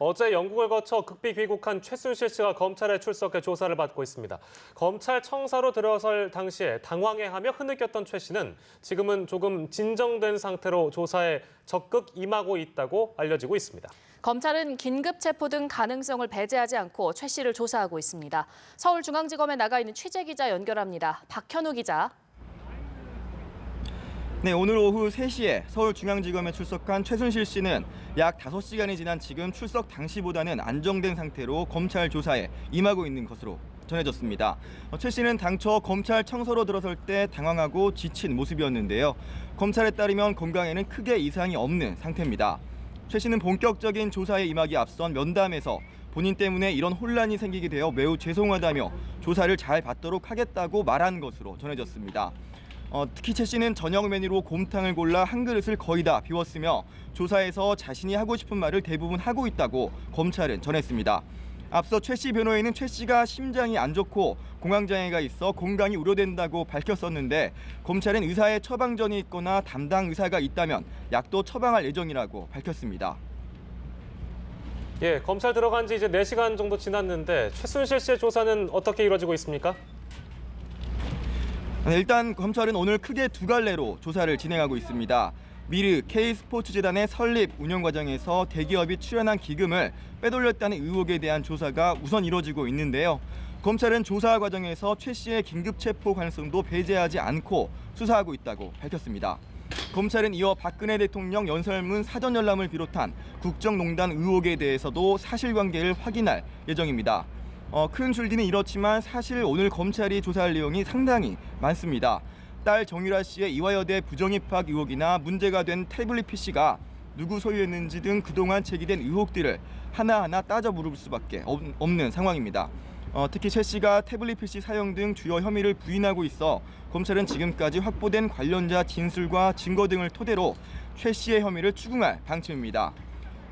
어제 영국을 거쳐 극비 귀국한 최순실 씨가 검찰에 출석해 조사를 받고 있습니다. 검찰 청사로 들어설 당시에 당황해하며 흐느꼈던 최 씨는 지금은 조금 진정된 상태로 조사에 적극 임하고 있다고 알려지고 있습니다. 검찰은 긴급 체포 등 가능성을 배제하지 않고 최 씨를 조사하고 있습니다. 서울중앙지검에 나가 있는 취재 기자 연결합니다. 박현우 기자. 네, 오늘 오후 3시에 서울중앙지검에 출석한 최순실 씨는 약 5시간이 지난 지금 출석 당시보다는 안정된 상태로 검찰 조사에 임하고 있는 것으로 전해졌습니다. 최 씨는 당초 검찰 청서로 들어설 때 당황하고 지친 모습이었는데요. 검찰에 따르면 건강에는 크게 이상이 없는 상태입니다. 최 씨는 본격적인 조사에 임하기 앞선 면담에서 본인 때문에 이런 혼란이 생기게 되어 매우 죄송하다며 조사를 잘 받도록 하겠다고 말한 것으로 전해졌습니다. 특히 최 씨는 저녁 메뉴로 곰탕을 골라 한 그릇을 거의 다 비웠으며 조사에서 자신이 하고 싶은 말을 대부분 하고 있다고 검찰은 전했습니다. 앞서 최 씨 변호인은 최 씨가 심장이 안 좋고 공황장애가 있어 건강이 우려된다고 밝혔었는데 검찰은 의사의 처방전이 있거나 담당 의사가 있다면 약도 처방할 예정이라고 밝혔습니다. 예, 검찰 들어간 지 이제 4시간 정도 지났는데 최순실 씨의 조사는 어떻게 이루어지고 있습니까? 일단 검찰은 오늘 크게 두 갈래로 조사를 진행하고 있습니다. 미르 K스포츠재단의 설립 운영 과정에서 대기업이 출연한 기금을 빼돌렸다는 의혹에 대한 조사가 우선 이루어지고 있는데요. 검찰은 조사 과정에서 최 씨의 긴급 체포 가능성도 배제하지 않고 수사하고 있다고 밝혔습니다. 검찰은 이어 박근혜 대통령 연설문 사전 열람을 비롯한 국정농단 의혹에 대해서도 사실관계를 확인할 예정입니다. 큰 줄기는 이렇지만 사실 오늘 검찰이 조사할 내용이 상당히 많습니다. 딸 정유라 씨의 이화여대 부정입학 의혹이나 문제가 된 태블릿 PC가 누구 소유했는지 등 그동안 제기된 의혹들을 하나하나 따져 물을 수밖에 없는 상황입니다. 특히 최 씨가 태블릿 PC 사용 등 주요 혐의를 부인하고 있어 검찰은 지금까지 확보된 관련자 진술과 증거 등을 토대로 최 씨의 혐의를 추궁할 방침입니다.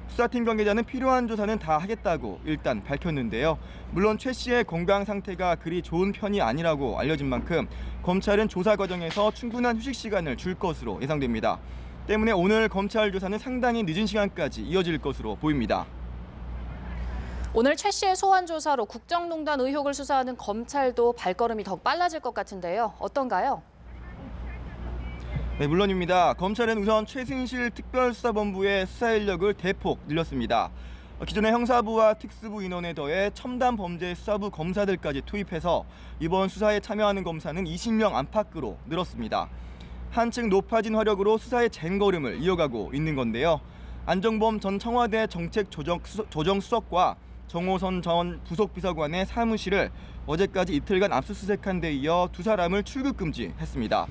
수사팀 관계자는 필요한 조사는 다 하겠다고 일단 밝혔는데요. 물론 최 씨의 건강 상태가 그리 좋은 편이 아니라고 알려진 만큼 검찰은 조사 과정에서 충분한 휴식 시간을 줄 것으로 예상됩니다. 때문에 오늘 검찰 조사는 상당히 늦은 시간까지 이어질 것으로 보입니다. 오늘 최 씨의 소환 조사로 국정농단 의혹을 수사하는 검찰도 발걸음이 더 빨라질 것 같은데요. 어떤가요? 네, 물론입니다. 검찰은 우선 최순실 특별수사본부의 수사 인력을 대폭 늘렸습니다. 기존의 형사부와 특수부 인원에 더해 첨단 범죄 수사부 검사들까지 투입해서 이번 수사에 참여하는 검사는 20명 안팎으로 늘었습니다. 한층 높아진 화력으로 수사의 쟁걸음을 이어가고 있는 건데요. 안정범 전 청와대 정책조정수석과 정호선 전 부속비서관의 사무실을 어제까지 이틀간 압수수색한 데 이어 두 사람을 출국 금지했습니다.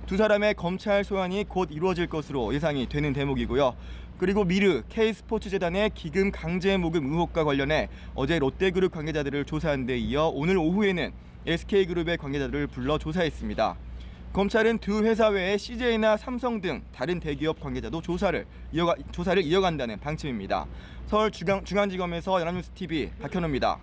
두 사람의 검찰 소환이 곧 이루어질 것으로 예상이 되는 대목이고요. 그리고 미르 K스포츠재단의 기금 강제 모금 의혹과 관련해 어제 롯데그룹 관계자들을 조사한 데 이어 오늘 오후에는 SK그룹의 관계자들을 불러 조사했습니다. 검찰은 두 회사 외에 CJ나 삼성 등 다른 대기업 관계자도 조사를 이어간다는 방침입니다. 서울중앙지검에서 연합뉴스TV 박현우입니다.